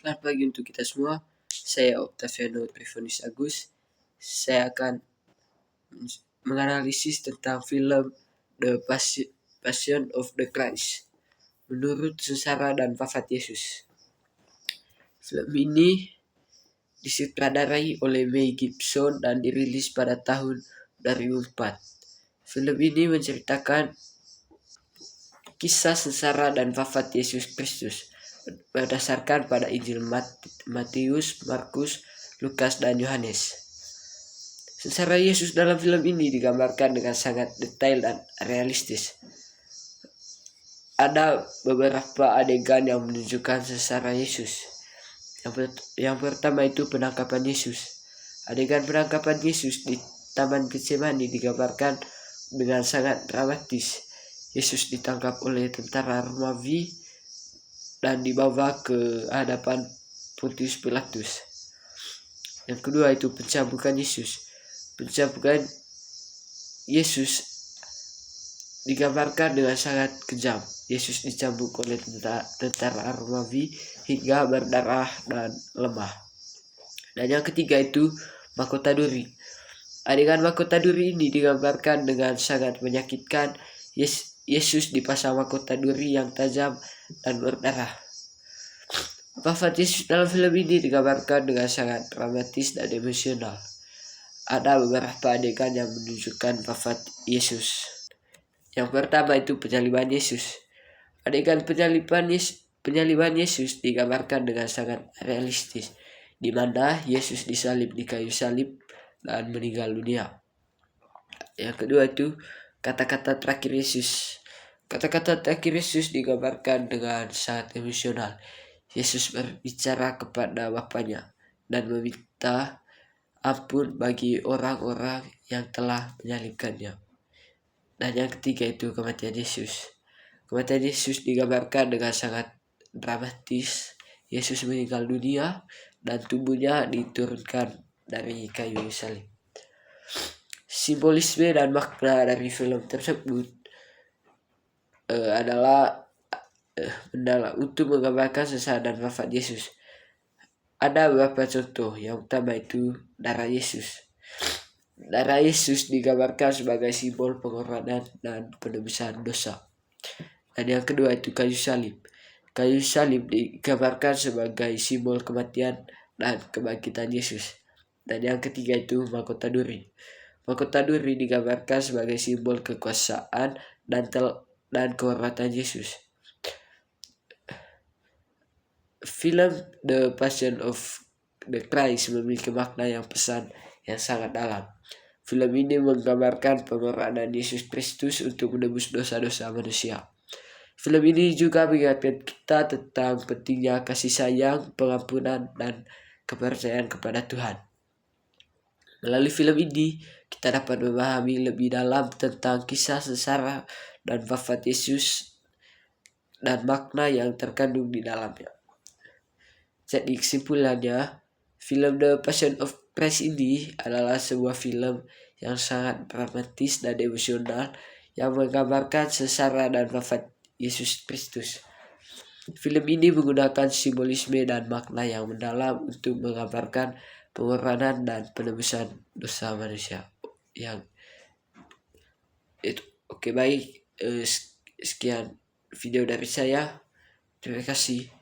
Selamat pagi untuk kita semua. Saya Octaviano Trifonis Agus. Saya akan menganalisis tentang film The Passion of the Christ menurut sengsara dan wafat Yesus. Film ini disutradarai oleh Mel Gibson dan dirilis pada tahun 2004. Film ini menceritakan kisah sengsara dan wafat Yesus Kristus berdasarkan pada Injil Matius, Markus, Lukas, dan Yohanes. Sengsara Yesus dalam film ini digambarkan dengan sangat detail dan realistis. Ada beberapa adegan yang menunjukkan sengsara Yesus. Yang pertama itu penangkapan Yesus. Adegan penangkapan Yesus di Taman Getsemani digambarkan dengan sangat dramatis. Yesus ditangkap oleh tentara Romawi dan dibawa ke hadapan Pontius Pilatus. Yang kedua itu pencabukan Yesus. Pencabukan Yesus digambarkan dengan sangat kejam. Yesus dicambuk oleh tentara Romawi hingga berdarah dan lemah. Dan yang ketiga itu mahkota duri. Adegan mahkota duri ini digambarkan dengan sangat menyakitkan. Yesus dipasang mahkota duri yang tajam dan berdarah. Wafat Yesus dalam film ini digambarkan dengan sangat dramatis dan emosional. Ada beberapa adegan yang menunjukkan wafat Yesus. Yang pertama itu penyaliban Yesus. Adegan penyaliban Yesus digambarkan dengan sangat realistis, di mana Yesus disalib di kayu salib dan meninggal dunia. Yang kedua itu kata-kata terakhir Yesus. Kata-kata terakhir Yesus digambarkan dengan sangat emosional. Yesus berbicara kepada Bapaknya dan meminta ampun bagi orang-orang yang telah menyalibkannya. Dan yang ketiga itu kematian Yesus. Kematian Yesus digambarkan dengan sangat dramatis. Yesus meninggal dunia dan tubuhnya diturunkan dari kayu salib. Simbolisme dan makna dari film tersebut adalah untuk menggambarkan sengsara dan wafat Yesus. Ada beberapa contoh. Yang pertama itu darah Yesus. Darah Yesus digambarkan sebagai simbol pengorbanan dan penebusan dosa. Dan yang kedua itu kayu salib. Kayu salib digambarkan sebagai simbol kematian dan kebangkitan Yesus. Dan yang ketiga itu mahkota duri. Mahkota duri digambarkan sebagai simbol kekuasaan dan kehormatan Yesus. Film The Passion of the Christ memiliki makna yang pesan yang sangat dalam. Film ini menggambarkan pengorbanan Yesus Kristus untuk menebus dosa-dosa manusia. Film ini juga mengingatkan kita tentang pentingnya kasih sayang, pengampunan, dan kepercayaan kepada Tuhan. Melalui film ini, kita dapat memahami lebih dalam tentang kisah sengsara dan wafat Yesus dan makna yang terkandung di dalamnya. Jadi kesimpulannya, film The Passion of Christ ini adalah sebuah film yang sangat dramatis dan emosional yang menggambarkan sengsara dan wafat Yesus Kristus. Film ini menggunakan simbolisme dan makna yang mendalam untuk menggambarkan pengorbanan dan penebusan dosa manusia. Yang itu oke, baik, sekian video dari saya. Terima kasih.